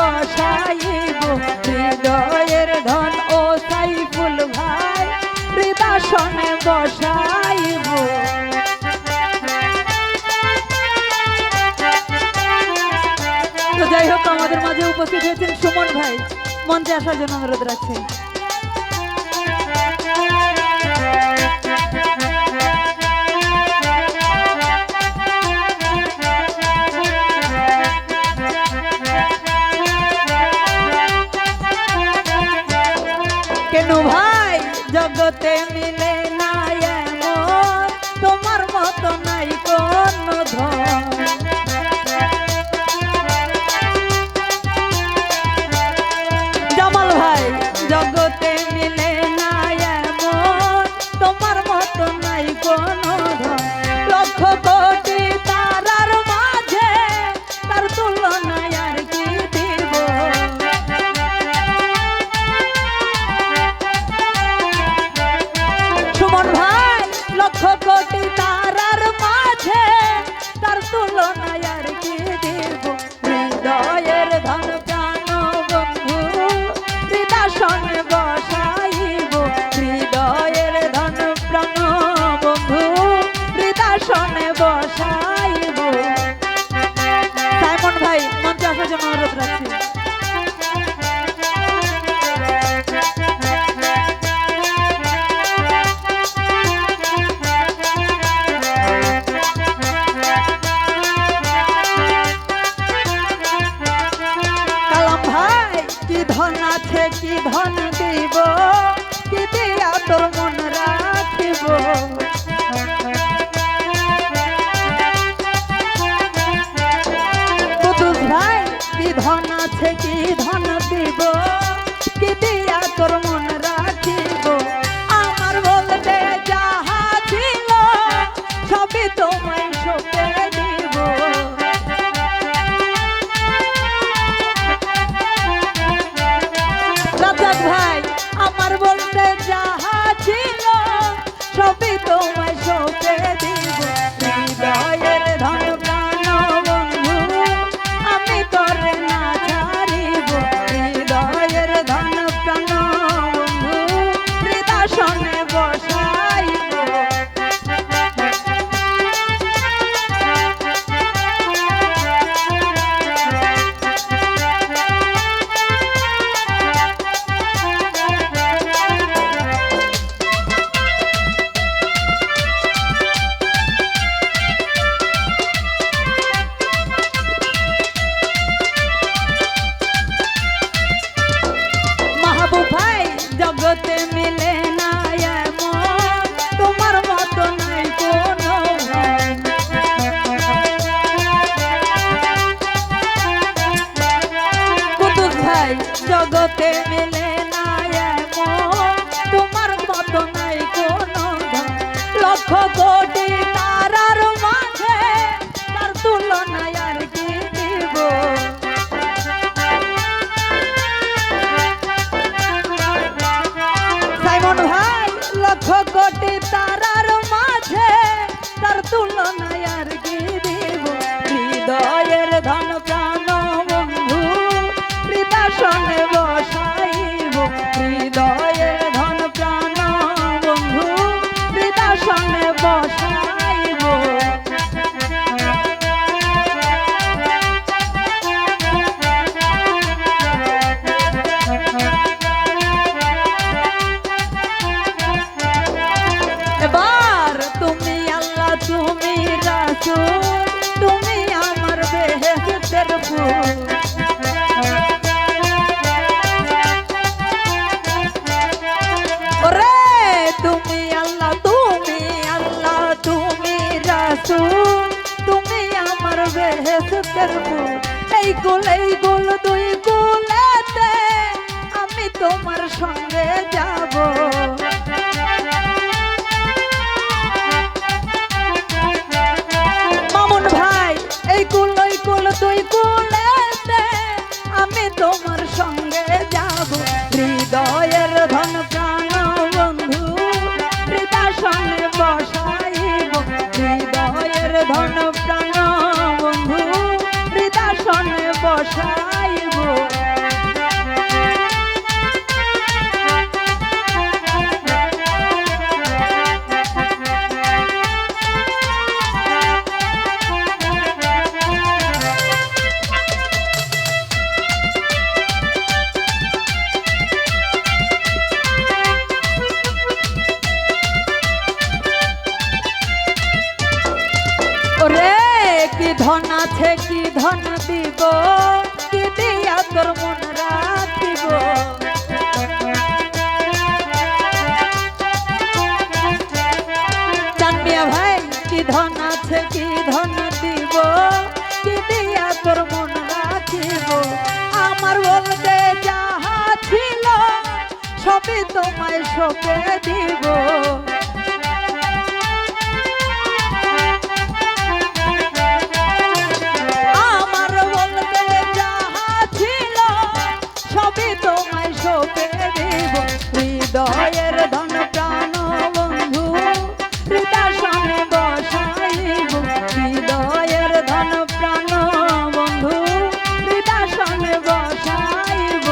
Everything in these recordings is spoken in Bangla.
বসাইব হৃদয়ের ধন ও সাইফুল ভাই হৃদাসনে বসাইব। তো যাই হোক, আমাদের মাঝে উপস্থিত হয়েছেন সুমন ভাই, মঞ্চে আসার জন্য অনুরোধ রাখছি। কেন ভাই জগতে মিলে না এমন, তোমার মতো নাই কোন ধন। জামাল ভাই জগতে মিলে না এমন, তোমার মতো নাই কোন ধন। লক্ষ কোটি তারার মাঝে তার তুলনায় আর কি দিব। সুমন ভাই লক্ষ কোটি তারার মাঝে তার তুলনায় আর কি দিব। হৃদয়ের ধন প্রাণ বন্ধু হৃদাসনে বসাইব। হৃদয়ের ধন প্রাণ বন্ধু হৃদাসনে বসাইব। সাইমন ভাই মঞ্চে আসার জন্য অনুরোধ রাখছি। কি ধন আছে কি ধন দিব, কি দিয়া তোর মন রাখিব। কুতুস ভাই কি ধন আছে কি ধন দিব, কি দিয়া তোর মন রাখিব। আমার বলতে যাহা ছিল সবই তোমায় সঁপে দিব। ভাই আমার বলতে যাহা ছিল সবই তোমায় সঁপে দিব। হৃদয়ের ধন প্রাণ বন্ধু আমি তোরে না ছাড়িব। হৃদয়ের ধন প্রাণ বন্ধু হৃদাসনে বসাইব। জগতে মিলে না এমন, তোমার মতো নাই কোনো ধন। কুতুস ভাই জগতে মিলে না এমন, তোমার মতো নাই কোনো ধন। লক্ষ কোটি তারার মাঝে তার তুলনায় আর কি দিব। ভাই লক্ষ কোটি তারার মাঝে তার তুলনায় আর কি দিব। হৃদয়ের ধন প্রাণ বন্ধু হৃদাসনে বসাইব। হৃদয়ের ধন প্রাণ বন্ধু হৃদাসনে বসাইব। এবার তুমি আল্লাহ তুমি রাসূল তুমি আমার বেহেশতের ফুল। ওরে তুমি আল্লাহ তুমি রাসূল তুমি আমার বেহেশতের ফুল। এই গোল দুই গোলেতে আমি তোমার সঙ্গে যাব। এই কুল তুই কুলেতে আমি তোমার সঙ্গে যাব। হৃদয়ের ধন প্রাণ বন্ধু হৃদাসনে বসাইব। হৃদয়ের ধন প্রাণ বন্ধু হৃদাসনে বসাইব। সবই তোমায় সঁপে দিব। আমার বলতে যাহা ছিল সবই তোমায় সঁপে দিব। হৃদয়ের ধন প্রাণ বন্ধু হৃদয়াসনে বসাইব। হৃদয়ের ধন প্রাণ বন্ধু হৃদয়াসনে বসাইব।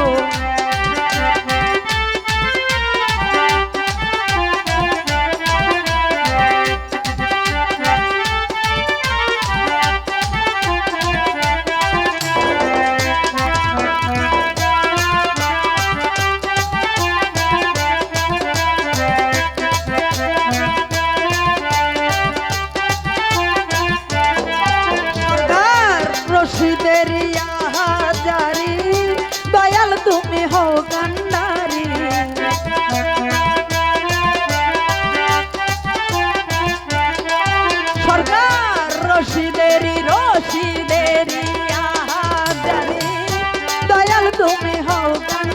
রশিদের হাজারি দয়াল তুমি হও কান্ডারি। সরকার রশিদেরি হাজারি দয়াল তুমি হও কান্ডারি।